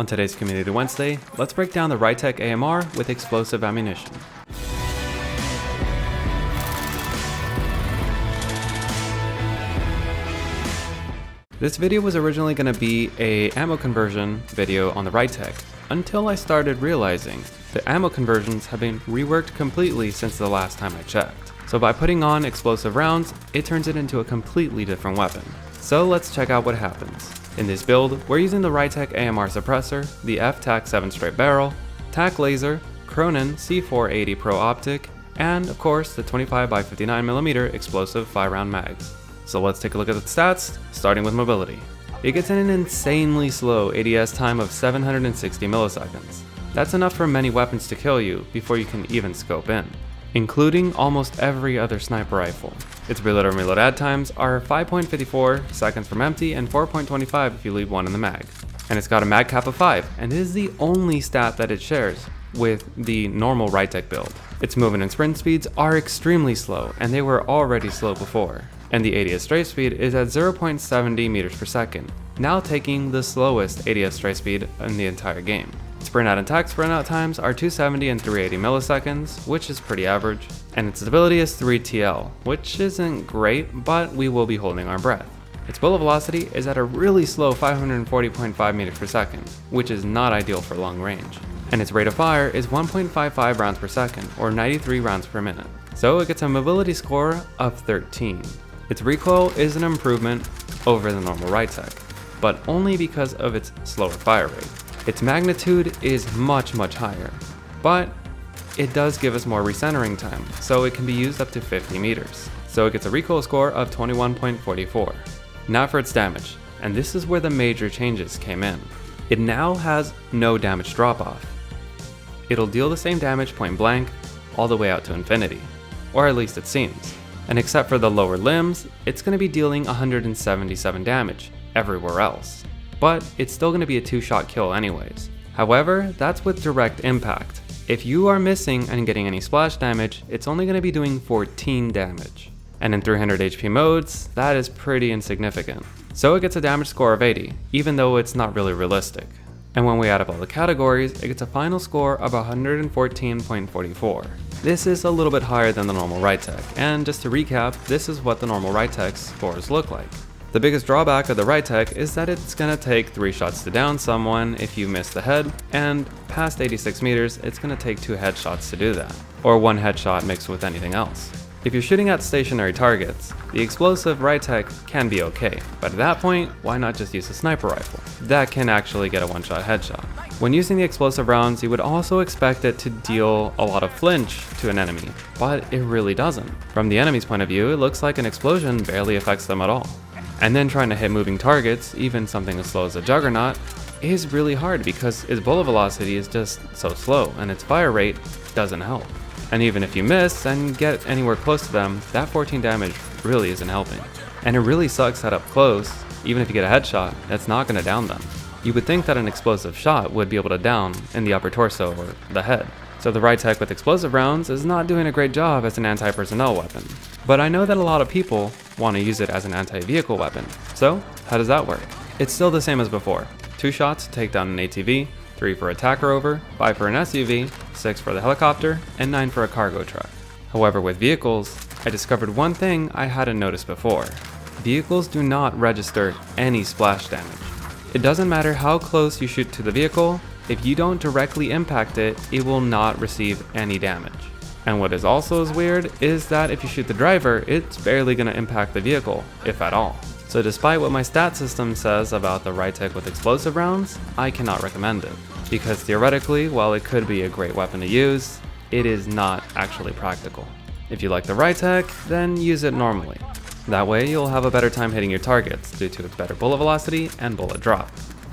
On today's Community Wednesday, let's break down the Rytec AMR with explosive ammunition. This video was originally going to be a ammo conversion video on the Rytec, until I started realizing the ammo conversions have been reworked completely since the last time I checked. So by putting on explosive rounds, it turns it into a completely different weapon. So let's check out what happens. In this build, we're using the Rytec AMR suppressor, the F-Tac 7 straight barrel, TAC laser, Cronin C480 Pro optic, and of course the 25x59mm explosive 5-round mags. So let's take a look at the stats, starting with mobility. It gets in an insanely slow ADS time of 760 milliseconds. That's enough for many weapons to kill you before you can even scope in, including almost every other sniper rifle. Its reload and reload add times are 5.54 seconds from empty and 4.25 if you leave one in the mag. And it's got a mag cap of 5, and it is the only stat that it shares with the normal Rytec build. Its movement and sprint speeds are extremely slow, and they were already slow before. And the ADS strafe speed is at 0.70 meters per second, now taking the slowest ADS strafe speed in the entire game. Sprint out and TAC sprint out times are 270 and 380 milliseconds, which is pretty average, and its stability is 3 TL, which isn't great, but we will be holding our breath. Its bullet velocity is at a really slow 540.5 meters per second, which is not ideal for long range. And its rate of fire is 1.55 rounds per second, or 93 rounds per minute. So it gets a mobility score of 13. Its recoil is an improvement over the normal Rytec, but only because of its slower fire rate. Its magnitude is much higher, but it does give us more recentering time, so it can be used up to 50 meters. So it gets a recoil score of 21.44. Now for its damage, and this is where the major changes came in. It now has no damage drop off. It'll deal the same damage point blank all the way out to infinity, or at least it seems. And except for the lower limbs, it's going to be dealing 177 damage everywhere else. But it's still going to be a 2-shot kill anyways. However, that's with direct impact. If you are missing and getting any splash damage, it's only going to be doing 14 damage. And in 300 HP modes, that is pretty insignificant. So it gets a damage score of 80, even though it's not really realistic. And when we add up all the categories, it gets a final score of 114.44. This is a little bit higher than the normal Rytec, and just to recap, this is what the normal Rytec scores look like. The biggest drawback of the Rytec is that it's gonna take 3 shots to down someone if you miss the head, and past 86 meters, it's gonna take 2 headshots to do that, or 1 headshot mixed with anything else. If you're shooting at stationary targets, the explosive Rytec can be okay, but at that point, why not just use a sniper rifle? That can actually get a 1-shot headshot. When using the explosive rounds, you would also expect it to deal a lot of flinch to an enemy, but it really doesn't. From the enemy's point of view, it looks like an explosion barely affects them at all. And then trying to hit moving targets, even something as slow as a Juggernaut, is really hard because its bullet velocity is just so slow, and its fire rate doesn't help. And even if you miss and get anywhere close to them, that 14 damage really isn't helping. And it really sucks that up close, even if you get a headshot, it's not going to down them. You would think that an explosive shot would be able to down in the upper torso or the head. So the Rytec with explosive rounds is not doing a great job as an anti-personnel weapon. But I know that a lot of people want to use it as an anti-vehicle weapon. So how does that work? It's still the same as before. 2 shots to take down an ATV, 3 for a TAC rover, 5 for an SUV, 6 for the helicopter, and 9 for a cargo truck. However, with vehicles, I discovered one thing I hadn't noticed before. Vehicles do not register any splash damage. It doesn't matter how close you shoot to the vehicle, if you don't directly impact it, it will not receive any damage. And what is also as weird is that if you shoot the driver, it's barely going to impact the vehicle, if at all. So despite what my stat system says about the Rytec with explosive rounds, I cannot recommend it. Because theoretically, while it could be a great weapon to use, it is not actually practical. If you like the Rytec, then use it normally. That way you'll have a better time hitting your targets due to its better bullet velocity and bullet drop.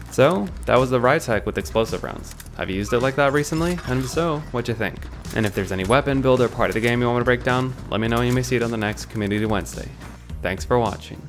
So that was the Rytec with explosive rounds. Have you used it like that recently? And if so, what'd you think? And if there's any weapon, build, or part of the game you want me to break down, let me know and you may see it on the next Community Wednesday. Thanks for watching.